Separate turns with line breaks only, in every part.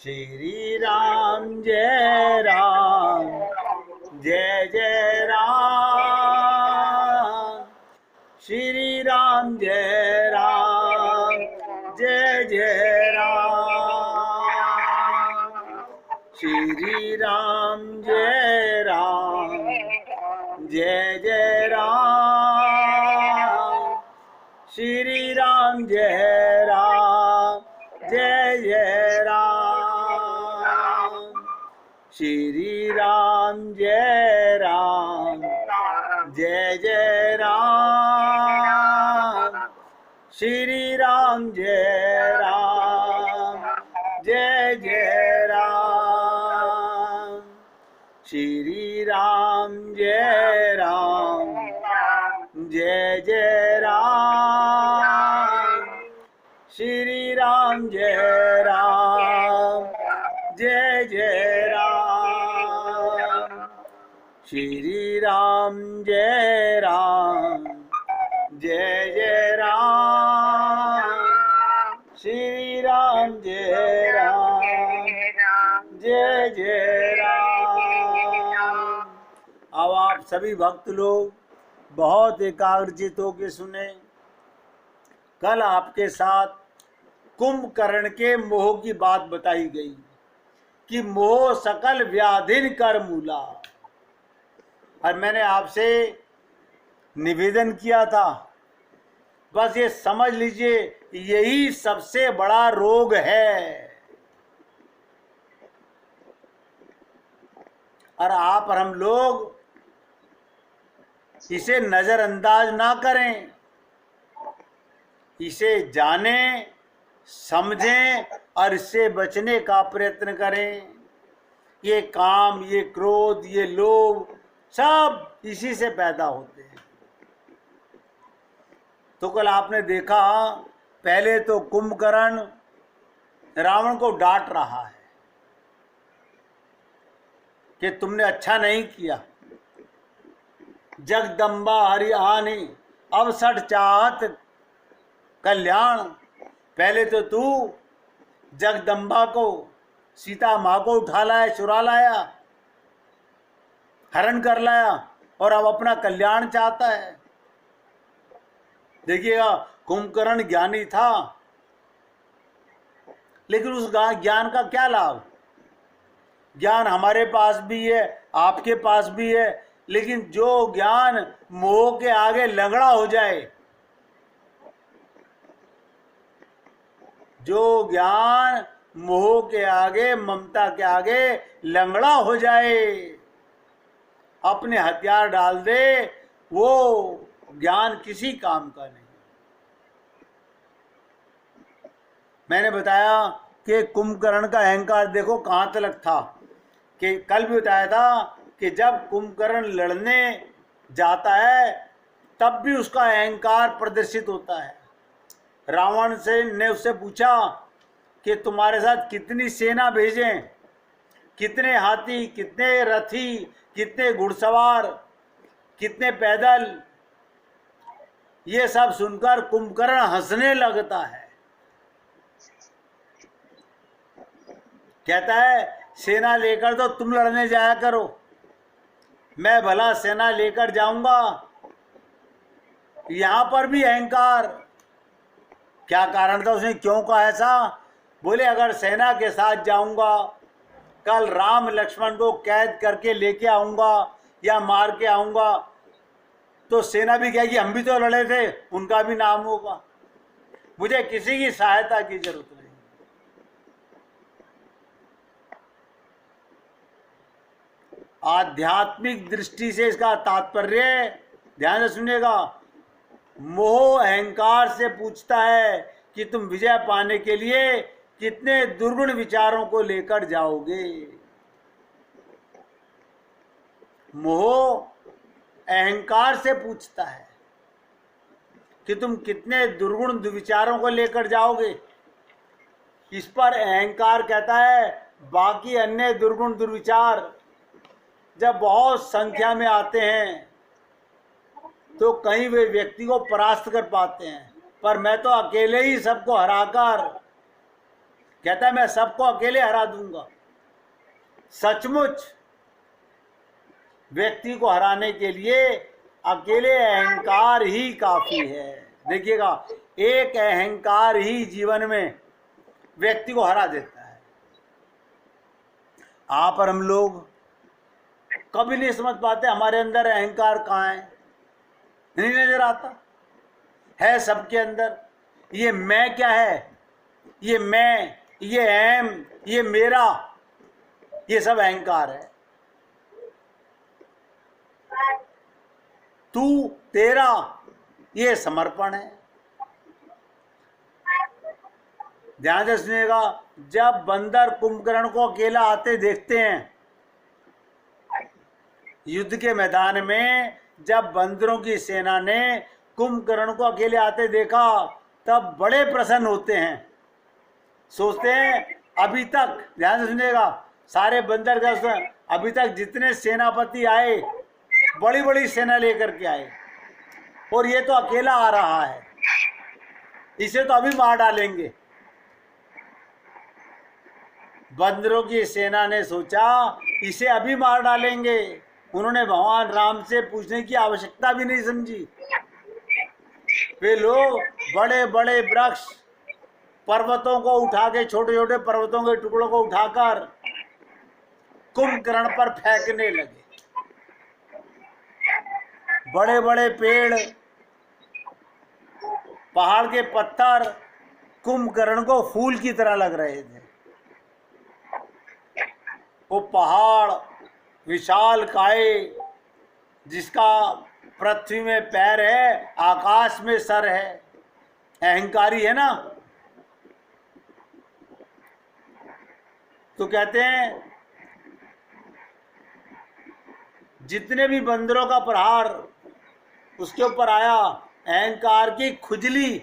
श्री राम जय राम जय जय राम। श्री राम जय राम जय जय राम। श्री राम जय राम जय जय राम। श्री राम जय राम जय जय राम। श्री राम जय राम जय जय राम। श्री राम जय राम जय जय राम। श्री राम जय राम जय जय राम। श्री राम जय राम जय जय राम। श्री राम जय राम जय जय राम। श्री राम जय राम जय जय राम। अब आप सभी भक्त लोग बहुत एकाग्रचित होकर सुने। कल आपके साथ कुंभकर्ण के मोह की बात बताई गई कि मोह सकल व्याधिन कर मूला। और मैंने आपसे निवेदन किया था, बस ये समझ लीजिए यही सबसे बड़ा रोग है। और आप और हम लोग इसे नजरअंदाज ना करें, इसे जानें, समझें और इससे बचने का प्रयत्न करें। ये काम, ये क्रोध, ये लोभ सब इसी से पैदा होते हैं। तो कल आपने देखा, पहले तो कुंभकर्ण रावण को डांट रहा है कि तुमने अच्छा नहीं किया। जगदम्बा हरि आनी अवसर चाहत कल्याण। पहले तो तू जगदम्बा को, सीता माँ को उठा लाया, चुरा लाया, हरण कर लाया और अब अपना कल्याण चाहता है। देखिएगा, कुंभकर्ण ज्ञानी था, लेकिन उस ज्ञान का क्या लाभ। ज्ञान हमारे पास भी है, आपके पास भी है, लेकिन जो ज्ञान मोह के आगे लंगड़ा हो जाए, जो ज्ञान मोह के आगे, ममता के आगे लंगड़ा हो जाए, अपने हथियार डाल दे, वो ज्ञान किसी काम का नहीं। मैंने बताया कि कुंभकर्ण का अहंकार देखो कहाँ तक था, कि कल भी बताया था कि जब कुंभकर्ण लड़ने जाता है तब भी उसका अहंकार प्रदर्शित होता है। रावण ने उससे पूछा कि तुम्हारे साथ कितनी सेना भेजें, कितने हाथी, कितने रथी, कितने घुड़सवार, कितने पैदल। ये सब सुनकर कुंभकर्ण हंसने लगता है। कहता है सेना लेकर तो तुम लड़ने जाया करो, मैं भला सेना लेकर जाऊंगा। यहां पर भी अहंकार। क्या कारण था, उसने क्यों कहा ऐसा? बोले अगर सेना के साथ जाऊंगा, कल राम लक्ष्मण को कैद करके लेके आऊंगा या मार के आऊंगा, तो सेना भी कहेगी हम भी तो लड़े थे, उनका भी नाम होगा। मुझे किसी की सहायता की जरूरत नहीं। आध्यात्मिक दृष्टि से इसका तात्पर्य ध्यान से सुनिएगा। मोह अहंकार से पूछता है कि तुम विजय पाने के लिए कितने दुर्गुण विचारों को लेकर जाओगे। मोह अहंकार से पूछता है कि तुम कितने दुर्गुण विचारों को लेकर जाओगे। इस पर अहंकार कहता है बाकी अन्य दुर्गुण दुर्विचार जब बहुत संख्या में आते हैं तो कहीं वे व्यक्ति को परास्त कर पाते हैं, पर मैं तो अकेले ही सबको हराकर कहता है मैं सबको अकेले हरा दूंगा। सचमुच व्यक्ति को हराने के लिए अकेले अहंकार ही काफी है। देखिएगा, एक अहंकार ही जीवन में व्यक्ति को हरा देता है। आप और हम लोग कभी नहीं समझ पाते हमारे अंदर अहंकार कहाँ है, नहीं नजर आता है सबके अंदर। ये मैं क्या है, ये मैं, ये अहम, ये मेरा, ये सब अहंकार है। तू, तेरा, ये समर्पण है। ध्यान से सुनिएगा, जब बंदर कुंभकर्ण को अकेला आते देखते हैं युद्ध के मैदान में, जब बंदरों की सेना ने कुंभकर्ण को अकेले आते देखा तब बड़े प्रसन्न होते हैं। सोचते हैं अभी तक, ध्यान से सुनिएगा, सारे बंदर का अभी तक जितने सेनापति आए बड़ी बड़ी सेना लेकर के आए और ये तो अकेला आ रहा है, इसे तो अभी मार डालेंगे। बंदरों की सेना ने सोचा इसे अभी मार डालेंगे। उन्होंने भगवान राम से पूछने की आवश्यकता भी नहीं समझी। वे लोग बड़े बड़े वृक्ष, पर्वतों को उठा के, छोटे छोटे पर्वतों के टुकड़ों को उठाकर कुंभकर्ण पर फेंकने लगे। बड़े बड़े पेड़, पहाड़ के पत्थर कुंभकर्ण को फूल की तरह लग रहे थे। वो पहाड़ विशाल काय, जिसका पृथ्वी में पैर है, आकाश में सर है, अहंकारी है ना। तो कहते हैं जितने भी बंदरों का प्रहार उसके ऊपर आया, अहंकार की खुजली,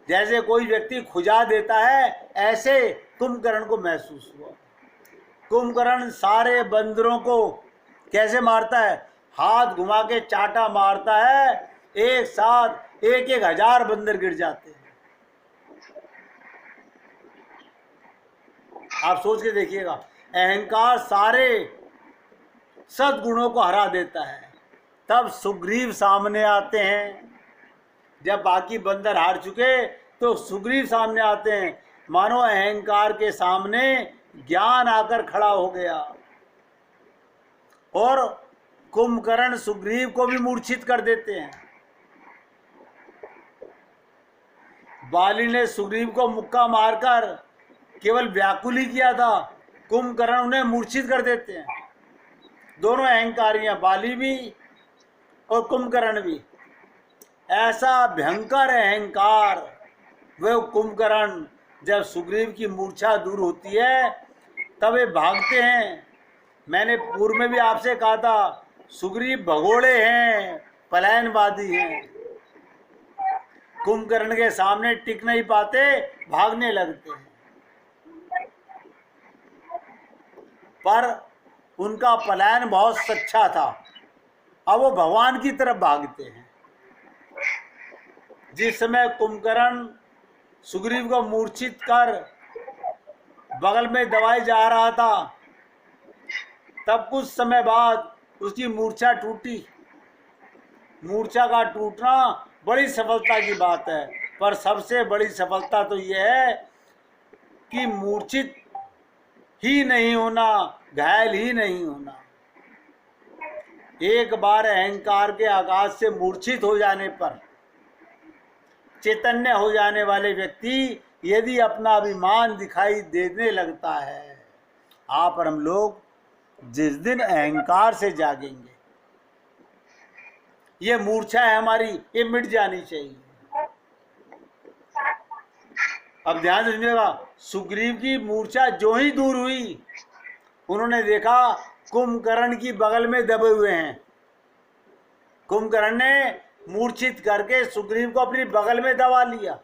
जैसे कोई व्यक्ति खुजा देता है, ऐसे कुंभकर्ण को महसूस हुआ। कुंभकर्ण सारे बंदरों को कैसे मारता है, हाथ घुमा के चाटा मारता है, एक साथ 1,000 बंदर गिर जाते हैं। आप सोच के देखिएगा, अहंकार सारे सद्गुणों को हरा देता है। तब सुग्रीव सामने आते हैं। जब बाकी बंदर हार चुके तो सुग्रीव सामने आते हैं। मानो अहंकार के सामने ज्ञान आकर खड़ा हो गया और कुंभकर्ण सुग्रीव को भी मूर्छित कर देते हैं। बाली ने सुग्रीव को मुक्का मारकर केवल व्याकुल ही किया था, कुंभकर्ण उन्हें मूर्छित कर देते हैं। दोनों अहंकारी हैं, बाली भी और कुंभकर्ण भी। ऐसा भयंकर अहंकार वह कुंभकर्ण, जब सुग्रीव की मूर्छा दूर होती है तब वे भागते हैं। मैंने पूर्व में भी आपसे कहा था, सुग्रीव भगोड़े हैं, पलायनवादी हैं, कुंभकर्ण के सामने टिक नहीं पाते, भागने लगते हैं। पर उनका पलायन बहुत सच्चा था। अब वो भगवान की तरफ भागते हैं। जिस समय कुंभकर्ण सुग्रीव को मूर्छित कर बगल में दबाए जा रहा था, तब कुछ समय बाद उसकी मूर्छा टूटी। मूर्छा का टूटना बड़ी सफलता की बात है, पर सबसे बड़ी सफलता तो यह है कि मूर्छित ही नहीं होना, घायल ही नहीं होना। एक बार अहंकार के आघात से मूर्छित हो जाने पर चैतन्य हो जाने वाले व्यक्ति यदि अपना अभिमान दिखाई देने लगता है, आप और हम लोग जिस दिन अहंकार से जागेंगे, ये मूर्छा है हमारी, ये मिट जानी चाहिए। अब ध्यान से सुनिएगा, सुग्रीव की मूर्छा जो ही दूर हुई, उन्होंने देखा कुंभकर्ण की बगल में दबे हुए हैं। कुंभकर्ण ने मूर्छित करके सुग्रीव को अपनी बगल में दबा लिया।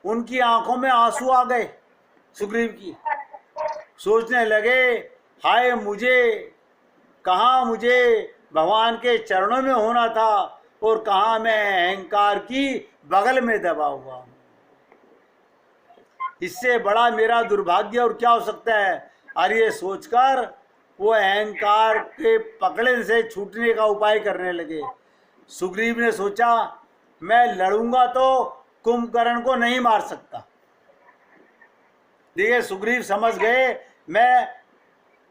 उनकी आंखों में आंसू आ गए सुग्रीव की। सोचने लगे, हाय मुझे भगवान के चरणों में होना था और कहाँ मैं अहंकार की बगल में दबा हुआ हूँ। इससे बड़ा मेरा दुर्भाग्य और क्या हो सकता है। और ये सोचकर वो अहंकार के पकड़े से छूटने का उपाय करने लगे। सुग्रीव ने सोचा मैं लड़ूंगा तो कुंभकर्ण को नहीं मार सकता। देखिए सुग्रीव समझ गए मैं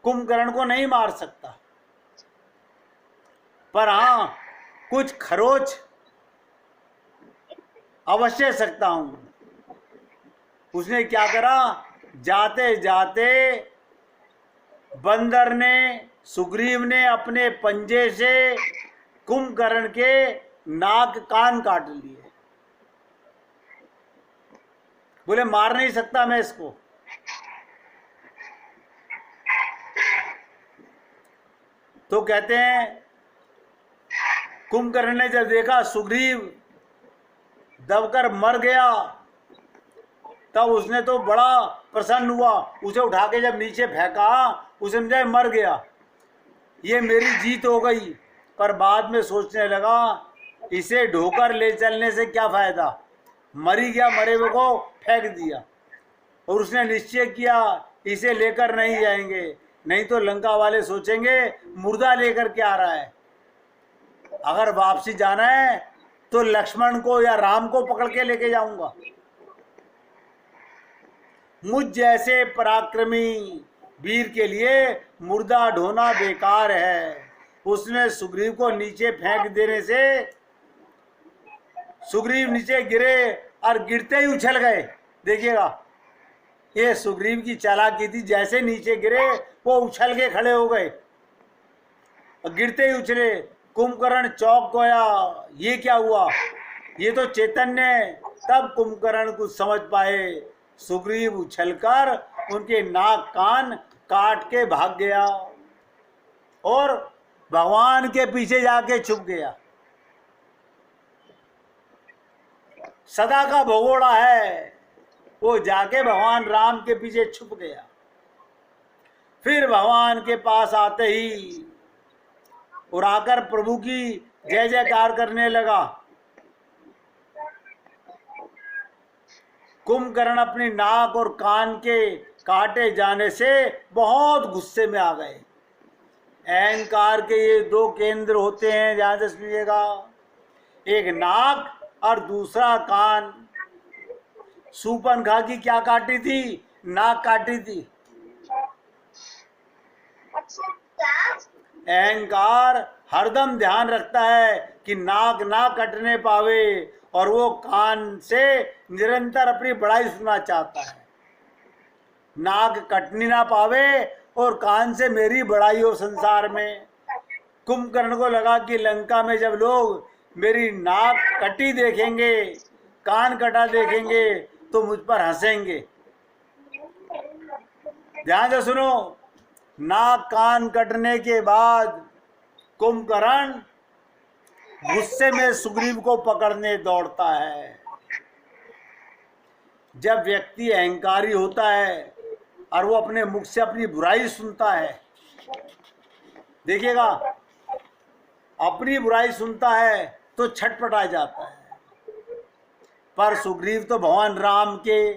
कुंभकर्ण को नहीं मार सकता, पर हाँ कुछ खरोच अवश्य सकता हूं। उसने क्या करा, जाते जाते बंदर ने, सुग्रीव ने अपने पंजे से कुंभकर्ण के नाक कान काट लिए। बोले मार नहीं सकता मैं इसको। तो कहते हैं कुंभकर्ण ने जब देखा सुग्रीव दबकर मर गया, तब उसने तो बड़ा प्रसन्न हुआ। उसे उठा के जब नीचे फेंका, उसे समझा मर गया, ये मेरी जीत हो गई। पर बाद में सोचने लगा इसे ढोकर ले चलने से क्या फायदा, मरी गया, मरे हुए को फेंक दिया। और उसने निश्चय किया इसे लेकर नहीं जाएंगे, नहीं तो लंका वाले सोचेंगे मुर्दा लेकर के आ रहा है। अगर वापसी जाना है तो लक्ष्मण को या राम को पकड़ के लेके जाऊंगा। मुझ जैसे पराक्रमी वीर के लिए मुर्दा ढोना बेकार है। उसने सुग्रीव को नीचे फेंक देने से सुग्रीव नीचे गिरे और गिरते ही उछल गए। देखिएगा ये सुग्रीव की चालाकी थी, जैसे नीचे गिरे वो उछल के खड़े हो गए और गिरते ही उछले। कुंभकर्ण चौंक गया, ये क्या हुआ, ये तो चैतन्य है। तब कुंभकर्ण कुछ समझ पाए, सुग्रीव उछलकर उनके नाक कान काट के भाग गया और भगवान के पीछे जाके छुप गया। सदा का भगोड़ा है, वो जाके भगवान राम के पीछे छुप गया। फिर भगवान के पास आते ही और आकर प्रभु की जय जयकार करने लगा। कुंभकर्ण अपनी नाक और कान के काटे जाने से बहुत गुस्से में आ गए। अहंकार के ये दो केंद्र होते हैं, ध्यान से सुनिएगा, एक नाक और दूसरा कान। शूर्पणखा की क्या काटी थी, नाक काटी थी। अहंकार हरदम ध्यान रखता है कि नाक ना कटने पावे और वो कान से निरंतर अपनी बड़ाई सुनना चाहता है। नाक कटनी ना पावे और कान से मेरी बड़ाई हो संसार में। कुंभकर्ण को लगा कि लंका में जब लोग मेरी नाक कटी देखेंगे, कान कटा देखेंगे तो मुझ पर हंसेंगे। ध्यान से सुनो, नाक कान कटने के बाद कुंभकर्ण गुस्से में सुग्रीव को पकड़ने दौड़ता है। जब व्यक्ति अहंकारी होता है और वो अपने मुख से अपनी बुराई सुनता है, देखिएगा अपनी बुराई सुनता है तो छटपटा जाता है। पर सुग्रीव तो भगवान राम के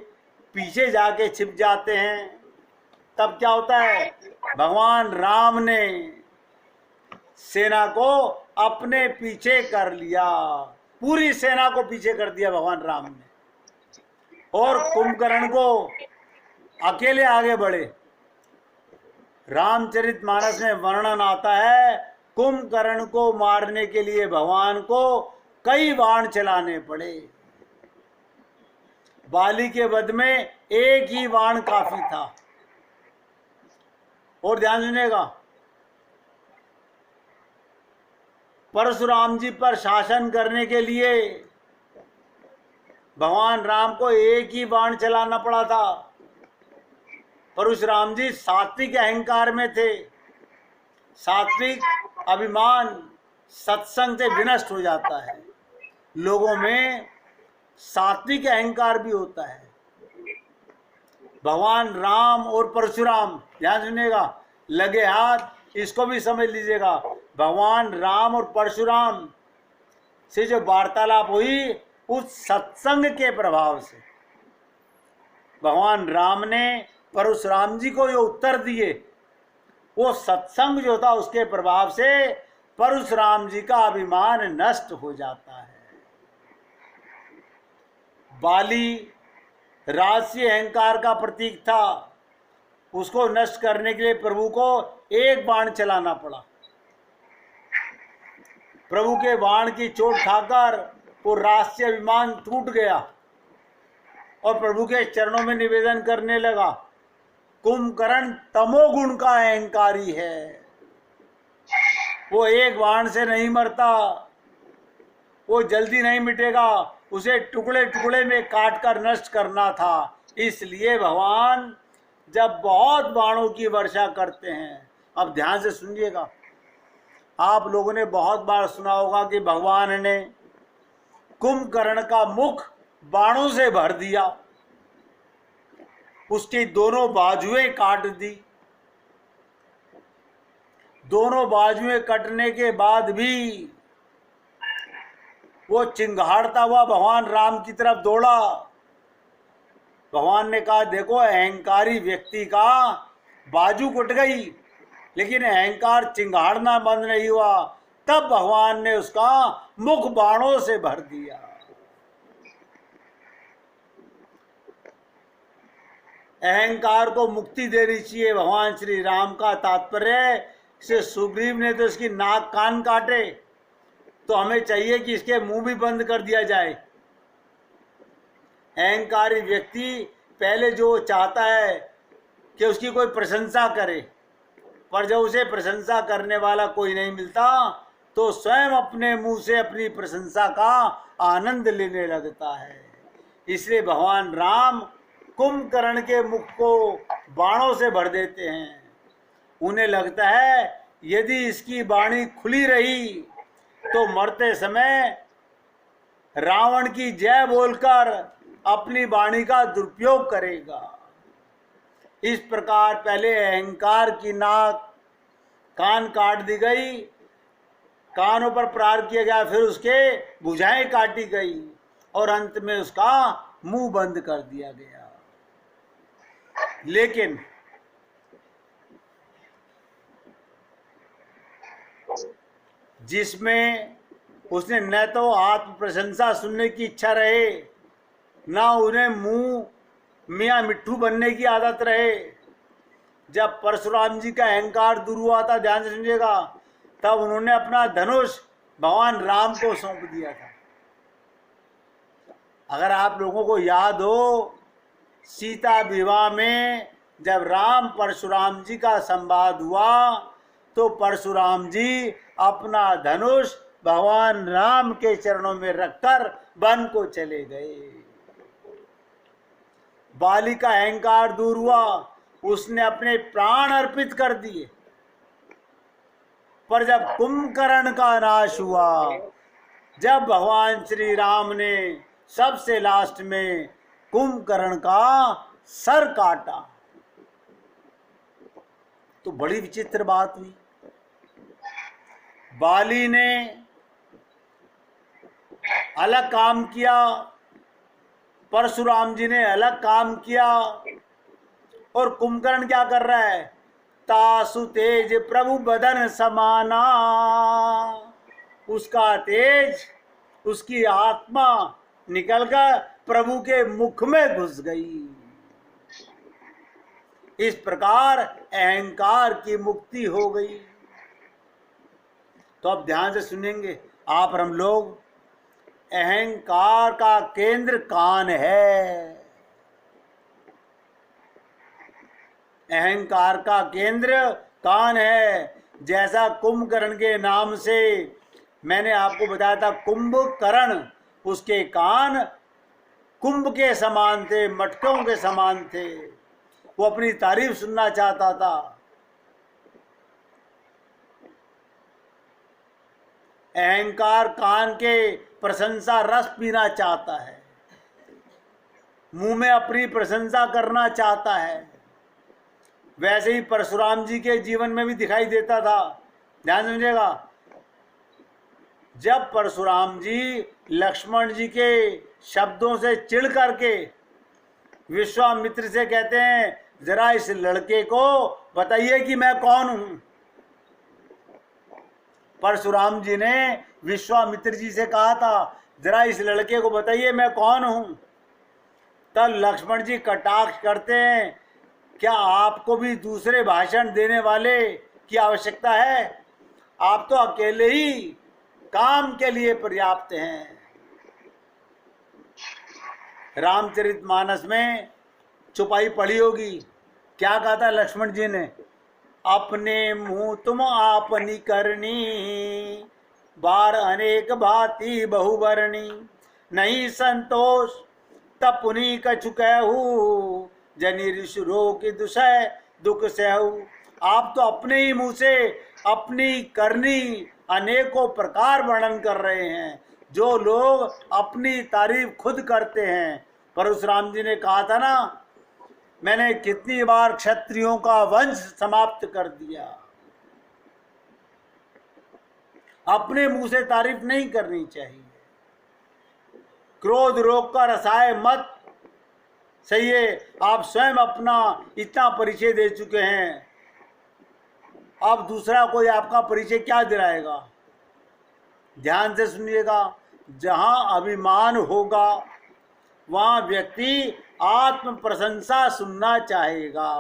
पीछे जाके छिप जाते हैं। तब क्या होता है, भगवान राम ने सेना को अपने पीछे कर लिया, पूरी सेना को पीछे कर दिया भगवान राम ने, और कुंभकर्ण को अकेले आगे बढ़े। रामचरितमानस में वर्णन आता है कुंभकर्ण को मारने के लिए भगवान को कई बाण चलाने पड़े। बाली के वध में एक ही बाण काफी था। और ध्यान सुनिएगा, परशुराम जी पर शासन करने के लिए भगवान राम को एक ही बाण चलाना पड़ा था। परशुराम जी सात्विक अहंकार में थे। सात्विक अभिमान सत्संग से विनष्ट हो जाता है। लोगों में सात्विक अहंकार भी होता है। भगवान राम और परशुराम, ध्यान सुनिएगा, लगे हाथ, इसको भी समझ लीजिएगा। भगवान राम और परशुराम से जो वार्तालाप हुई उस सत्संग के प्रभाव से, भगवान राम ने परशुराम जी को जो उत्तर दिए, वो सत्संग जो था उसके प्रभाव से परशुराम जी का अभिमान नष्ट हो जाता है। बाली राजसी अहंकार का प्रतीक था, उसको नष्ट करने के लिए प्रभु को एक बाण चलाना पड़ा। प्रभु के बाण की चोट खाकर वो राजसी अभिमान टूट गया और प्रभु के चरणों में निवेदन करने लगा, कुंभकर्ण तमोगुण का अहंकारी है, वो एक बाण से नहीं मरता, वो जल्दी नहीं मिटेगा, उसे टुकड़े टुकड़े में काट कर नष्ट करना था। इसलिए भगवान जब बहुत बाणों की वर्षा करते हैं, अब ध्यान से सुनिएगा, आप लोगों ने बहुत बार सुना होगा कि भगवान ने कुंभकर्ण का मुख बाणों से भर दिया, उसकी दोनों बाजुएं काट दी। दोनों बाजुएं कटने के बाद भी वो चिंगाड़ता हुआ भगवान राम की तरफ दौड़ा। भगवान ने कहा, देखो अहंकारी व्यक्ति का बाजू कट गई, लेकिन अहंकार चिंगाड़ना बंद नहीं हुआ। तब भगवान ने उसका मुख बाणों से भर दिया। अहंकार को मुक्ति देनी चाहिए भगवान श्री राम का तात्पर्य से सुग्रीव ने तो इसकी नाक कान काटे, तो हमें चाहिए कि इसके मुंह भी बंद कर दिया जाए। अहंकारी व्यक्ति पहले जो चाहता है कि उसकी कोई प्रशंसा करे, पर जब उसे प्रशंसा करने वाला कोई नहीं मिलता तो स्वयं अपने मुंह से अपनी प्रशंसा का आनंद लेने लगता है। इसलिए भगवान राम कुंभकर्ण के मुख को बाणों से भर देते हैं। उन्हें लगता है यदि इसकी वाणी खुली रही तो मरते समय रावण की जय बोलकर अपनी वाणी का दुरुपयोग करेगा। इस प्रकार पहले अहंकार की नाक कान काट दी गई, कानों पर प्रहार किया गया, फिर उसके भुजाएं काटी गई और अंत में उसका मुंह बंद कर दिया गया। लेकिन जिसमें उसने न तो आत्म प्रशंसा सुनने की इच्छा रहे, ना उन्हें मुंह मियाँ मिट्ठू बनने की आदत रहे, जब परशुराम जी का अहंकार दूर हुआ था, ध्यान से सुनिएगा, तब उन्होंने अपना धनुष भगवान राम को सौंप दिया था। अगर आप लोगों को याद हो, सीता विवाह में जब राम परशुराम जी का संवाद हुआ तो परशुराम जी अपना धनुष भगवान राम के चरणों में रखकर वन को चले गए। बाली का अहंकार दूर हुआ, उसने अपने प्राण अर्पित कर दिए। पर जब कुंभकर्ण का नाश हुआ, जब भगवान श्री राम ने सबसे लास्ट में कुंभकर्ण का सर काटा, तो बड़ी विचित्र बात हुई। बाली ने अलग काम किया, परशुराम जी ने अलग काम किया, और कुंभकर्ण क्या कर रहा है? तासु तेज प्रभु बदन समाना, उसका तेज, उसकी आत्मा निकलकर प्रभु के मुख में घुस गई। इस प्रकार अहंकार की मुक्ति हो गई। तो अब ध्यान से सुनेंगे आप और हम लोग, अहंकार का केंद्र कान है। अहंकार का केंद्र कान है। जैसा कुंभकर्ण के नाम से मैंने आपको बताया था, कुंभकर्ण, उसके कान कुंभ के समान थे, मटकों के समान थे। वो अपनी तारीफ सुनना चाहता था। अहंकार कान के प्रशंसा रस पीना चाहता है, मुंह में अपनी प्रशंसा करना चाहता है। वैसे ही परशुराम जी के जीवन में भी दिखाई देता था। ध्यान समझिएगा, जब परशुराम जी लक्ष्मण जी के शब्दों से चिढ़ करके विश्वामित्र से कहते हैं जरा इस लड़के को बताइए कि मैं कौन हूं। परशुराम जी ने विश्वामित्र जी से कहा था जरा इस लड़के को बताइए मैं कौन हूं। तब लक्ष्मण जी कटाक्ष करते हैं, क्या आपको भी दूसरे भाषण देने वाले की आवश्यकता है? आप तो अकेले ही काम के लिए पर्याप्त हैं। रामचरितमानस में चुपाई पढ़ी होगी, क्या कहा था लक्ष्मण जी ने? अपने मुंह तुम आपनी करनी, बार अनेक भांति बहुवर्णी, नहीं संतोष तब पुनि कछु कहू, जनि ऋषि रोग दुसह दुख सहू। आप तो अपने ही मुंह से अपनी करनी अनेकों प्रकार वर्णन कर रहे हैं। जो लोग अपनी तारीफ खुद करते हैं, परशुराम जी ने कहा था ना, मैंने कितनी बार क्षत्रियों का वंश समाप्त कर दिया। अपने मुंह से तारीफ नहीं करनी चाहिए। क्रोध रोग का रसाय मत। सही है, आप स्वयं अपना इतना परिचय दे चुके हैं, अब दूसरा कोई आपका परिचय क्या दिलाएगा? ध्यान से सुनिएगा, जहां अभिमान होगा वहां व्यक्ति आत्म प्रशंसा सुनना चाहेगा।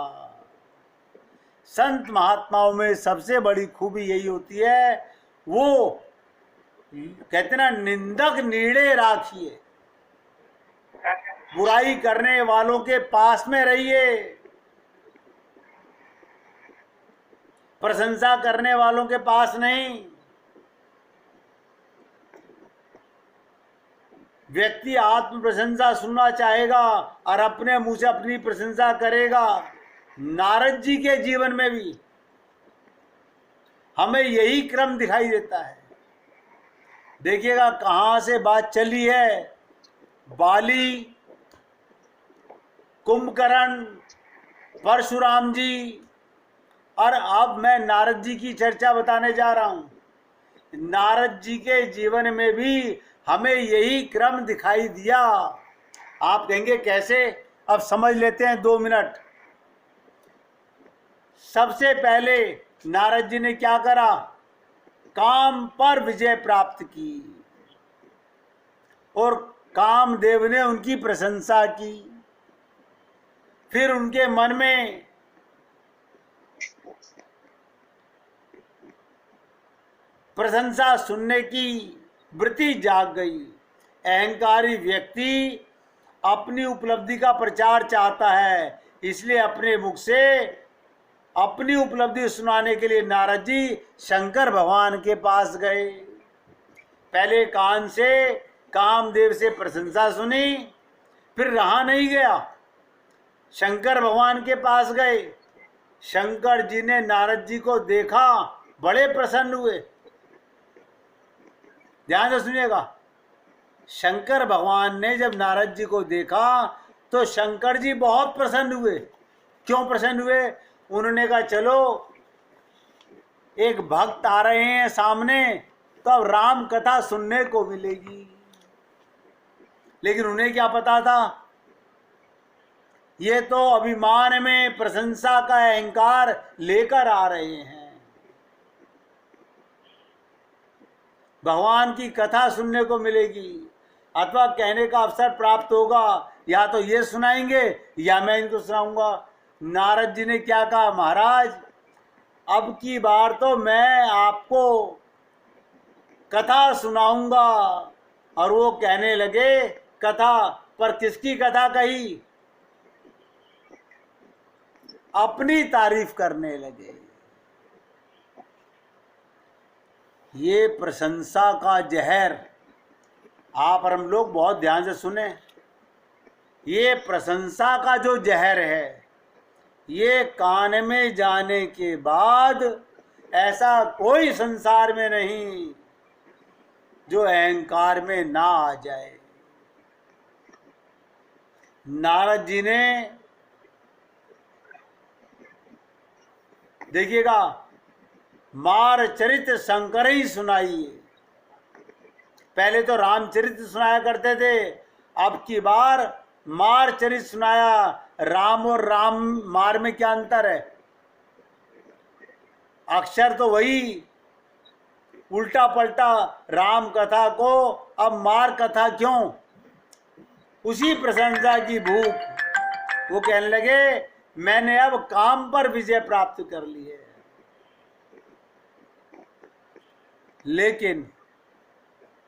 संत महात्माओं में सबसे बड़ी खूबी यही होती है, वो कहते ना, निंदक नीड़े राखिए, बुराई करने वालों के पास में रहिए, प्रशंसा करने वालों के पास नहीं। व्यक्ति आत्म प्रशंसा सुनना चाहेगा और अपने मुंह से अपनी प्रशंसा करेगा। नारद जी के जीवन में भी हमें यही क्रम दिखाई देता है। देखिएगा कहां से बात चली है। बाली, कुंभकर्ण, परशुराम जी, और अब मैं नारद जी की चर्चा बताने जा रहा हूं। नारद जी के जीवन में भी हमें यही क्रम दिखाई दिया। आप कहेंगे कैसे? अब समझ लेते हैं 2 मिनट। सबसे पहले नारद जी ने क्या करा? काम पर विजय प्राप्त की और कामदेव ने उनकी प्रशंसा की। फिर उनके मन में प्रशंसा सुनने की वृत्ति जाग गई। अहंकारी व्यक्ति अपनी उपलब्धि का प्रचार चाहता है, इसलिए अपने मुख से अपनी उपलब्धि सुनाने के लिए नारद जी शंकर भगवान के पास गए। पहले कान से कामदेव से प्रशंसा सुनी, फिर रहा नहीं गया, शंकर भगवान के पास गए। शंकर जी ने नारद जी को देखा, बड़े प्रसन्न हुए। ध्यान से सुनिएगा, शंकर भगवान ने जब नारद जी को देखा तो शंकर जी बहुत प्रसन्न हुए। क्यों प्रसन्न हुए? उन्होंने कहा चलो एक भक्त आ रहे हैं सामने, तो अब राम कथा सुनने को मिलेगी। लेकिन उन्हें क्या पता था, ये तो अभिमान में प्रशंसा का अहंकार लेकर आ रहे हैं। भगवान की कथा सुनने को मिलेगी अथवा कहने का अवसर प्राप्त होगा, या तो ये सुनाएंगे या मैं इनको सुनाऊंगा। नारद जी ने क्या कहा? महाराज, अब की बार तो मैं आपको कथा सुनाऊंगा। और वो कहने लगे कथा, पर किसकी कथा कही? अपनी तारीफ करने लगे। ये प्रशंसा का जहर, आप और हम लोग बहुत ध्यान से सुने। ये प्रशंसा का जो जहर है, ये कान में जाने के बाद ऐसा कोई संसार में नहीं जो अहंकार में ना आ जाए। नारद जी ने, देखिएगा, मार चरित शंकर ही सुनाइए। पहले तो रामचरित सुनाया करते थे, अब की बार मार चरित सुनाया। राम और राम मार में क्या अंतर है? अक्षर तो वही, उल्टा पलटा राम कथा को अब मार कथा क्यों? उसी प्रशंसा की भूख। वो कहने लगे मैंने अब काम पर विजय प्राप्त कर ली है। लेकिन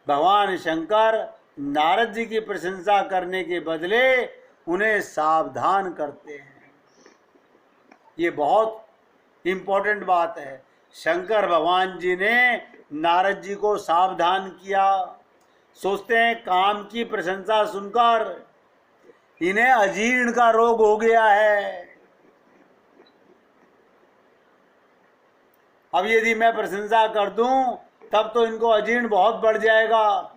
भगवान शंकर नारद जी की प्रशंसा करने के बदले उन्हें सावधान करते हैं। ये बहुत इंपॉर्टेंट बात है। शंकर भगवान जी ने नारद जी को सावधान किया। सोचते हैं काम की प्रशंसा सुनकर इन्हें अजीर्ण का रोग हो गया है। अब यदि मैं प्रशंसा कर दूं तब तो इनको अजीर्ण बहुत बढ़ जाएगा।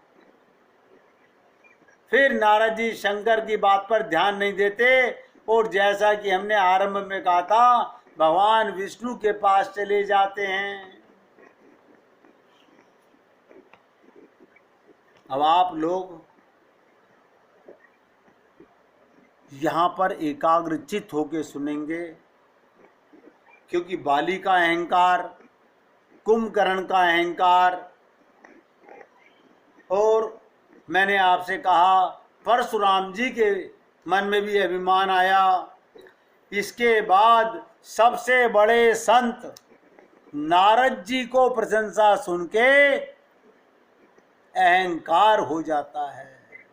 फिर नारद जी शंकर की बात पर ध्यान नहीं देते और जैसा कि हमने आरंभ में कहा था, भगवान विष्णु के पास चले जाते हैं। अब आप लोग यहां पर एकाग्रचित होकर सुनेंगे, क्योंकि बाली का अहंकार, कुंभकर्ण का अहंकार, और मैंने आपसे कहा परशुराम जी के मन में भी अभिमान आया। इसके बाद सबसे बड़े संत नारद जी को प्रशंसा सुन के अहंकार हो जाता है।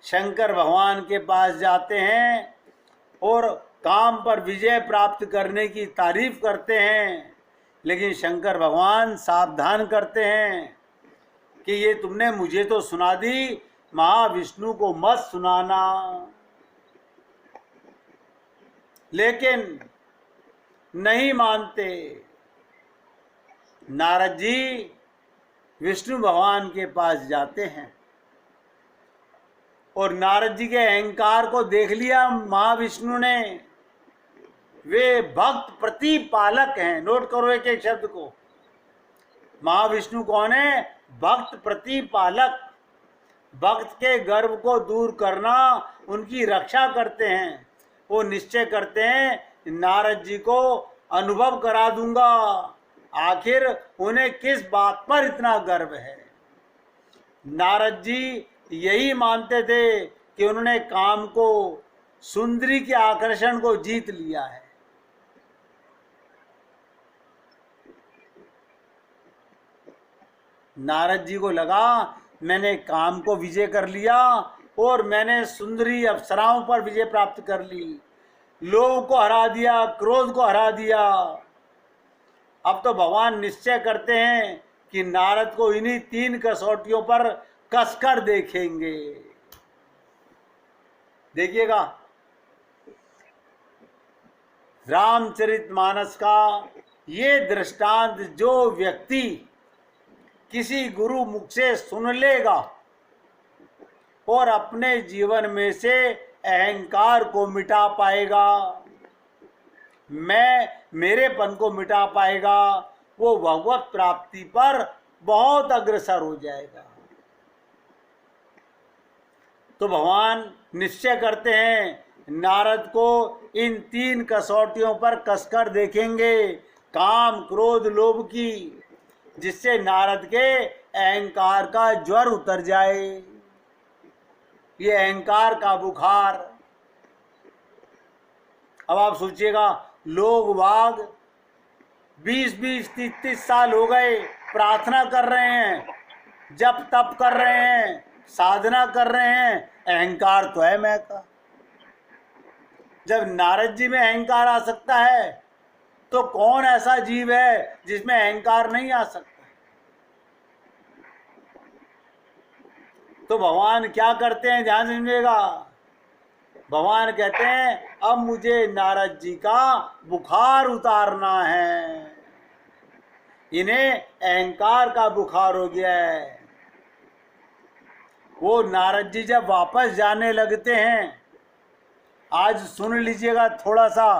शंकर भगवान के पास जाते हैं और काम पर विजय प्राप्त करने की तारीफ करते हैं, लेकिन शंकर भगवान सावधान करते हैं कि ये तुमने मुझे तो सुना दी, महाविष्णु को मत सुनाना। लेकिन नहीं मानते। नारद जी विष्णु भगवान के पास जाते हैं और नारद जी के अहंकार को देख लिया महाविष्णु ने। वे भक्त प्रतिपालक हैं। नोट करो एक एक शब्द को। महाविष्णु कौन है? भक्त प्रतिपालक। भक्त के गर्व को दूर करना, उनकी रक्षा करते हैं। वो निश्चय करते हैं नारद जी को अनुभव करा दूंगा, आखिर उन्हें किस बात पर इतना गर्व है। नारद जी यही मानते थे कि उन्होंने काम को, सुंदरी के आकर्षण को जीत लिया है। नारद जी को लगा मैंने काम को विजय कर लिया और मैंने सुंदरी अप्सराओं पर विजय प्राप्त कर ली, लोभ को हरा दिया, क्रोध को हरा दिया। अब तो भगवान निश्चय करते हैं कि नारद को इन्हीं 3 कसौटियों पर कसकर देखेंगे। देखिएगा रामचरितमानस का ये दृष्टांत, जो व्यक्ति किसी गुरु मुख से सुन लेगा और अपने जीवन में से अहंकार को मिटा पाएगा, मेरेपन को मिटा पाएगा, वो भगवत प्राप्ति पर बहुत अग्रसर हो जाएगा। तो भगवान निश्चय करते हैं नारद को इन 3 कसौटियों पर कसकर देखेंगे, काम, क्रोध, लोभ की, जिससे नारद के अहंकार का ज्वर उतर जाए। ये अहंकार का बुखार। अब आप सोचिएगा, लोग वाग 20-20, 30-30 साल हो गए प्रार्थना कर रहे हैं, जप तप कर रहे हैं, साधना कर रहे हैं, अहंकार तो है मैं का। जब नारद जी में अहंकार आ सकता है तो कौन ऐसा जीव है जिसमें अहंकार नहीं आ सकता। तो भगवान क्या करते हैं, ध्यान समझिएगा। भगवान कहते हैं अब मुझे नारद जी का बुखार उतारना है, इन्हें अहंकार का बुखार हो गया है। वो नारद जी जब वापस जाने लगते हैं, आज सुन लीजिएगा थोड़ा सा,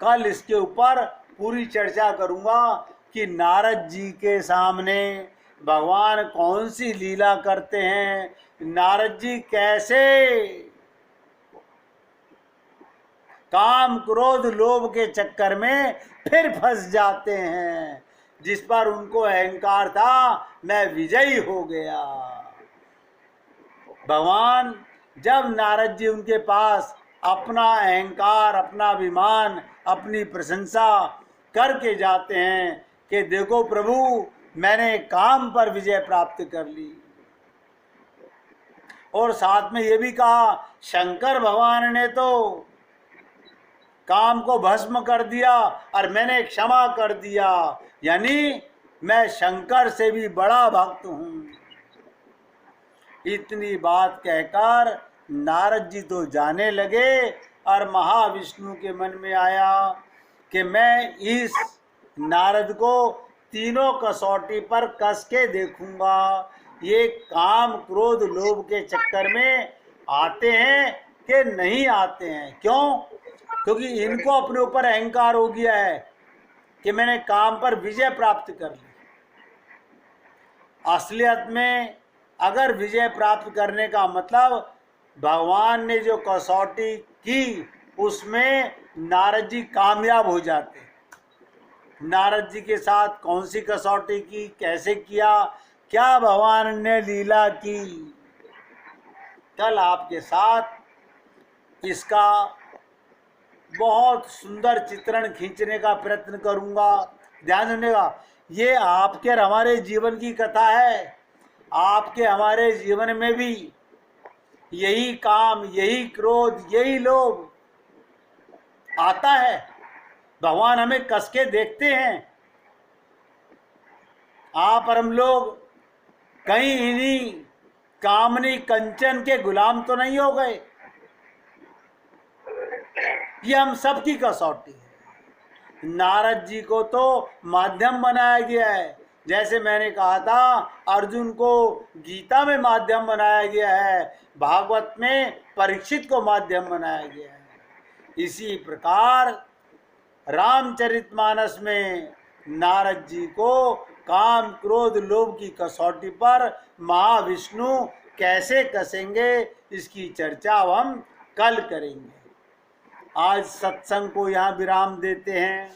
कल इसके ऊपर पूरी चर्चा करूंगा कि नारद जी के सामने भगवान कौन सी लीला करते हैं, नारद जी कैसे काम क्रोध लोभ के चक्कर में फिर फंस जाते हैं, जिस पर उनको अहंकार था मैं विजयी हो गया। भगवान जब नारद जी उनके पास अपना अहंकार, अपना अभिमान, अपनी प्रशंसा करके जाते हैं कि देखो प्रभु, मैंने काम पर विजय प्राप्त कर ली, और साथ में ये भी कहा शंकर भगवान ने तो काम को भस्म कर दिया और मैंने क्षमा कर दिया, यानी मैं शंकर से भी बड़ा भक्त हूं। इतनी बात कहकर नारद जी तो जाने लगे और महाविष्णु के मन में आया कि मैं इस नारद को तीनों कसौटी पर कस के देखूंगा, ये काम क्रोध लोभ के चक्कर में आते हैं कि नहीं आते हैं। क्यों? क्योंकि इनको अपने ऊपर अहंकार हो गया है कि मैंने काम पर विजय प्राप्त कर ली। असलियत में अगर विजय प्राप्त करने का मतलब भगवान ने जो कसौटी की उसमें नारद जी कामयाब हो जाते। नारद जी के साथ कौन सी कसौटी की, कैसे किया, क्या भगवान ने लीला की, कल आपके साथ इसका बहुत सुंदर चित्रण खींचने का प्रयत्न करूंगा। ध्यान देगा, ये आपके और हमारे जीवन की कथा है। आपके हमारे जीवन में भी यही काम, यही क्रोध, यही लोभ आता है। भगवान हमें कस के देखते हैं। आप और हम लोग कहीं इन्हीं कामनी कंचन के गुलाम तो नहीं हो गए। ये हम सबकी कसौटी है। नारद जी को तो माध्यम बनाया गया है, जैसे मैंने कहा था अर्जुन को गीता में माध्यम बनाया गया है, भागवत में परीक्षित को माध्यम बनाया गया है। इसी प्रकार रामचरितमानस में नारद जी को काम क्रोध लोभ की कसौटी पर महाविष्णु कैसे कसेंगे, इसकी चर्चा हम कल करेंगे। आज सत्संग को यहाँ विराम देते हैं।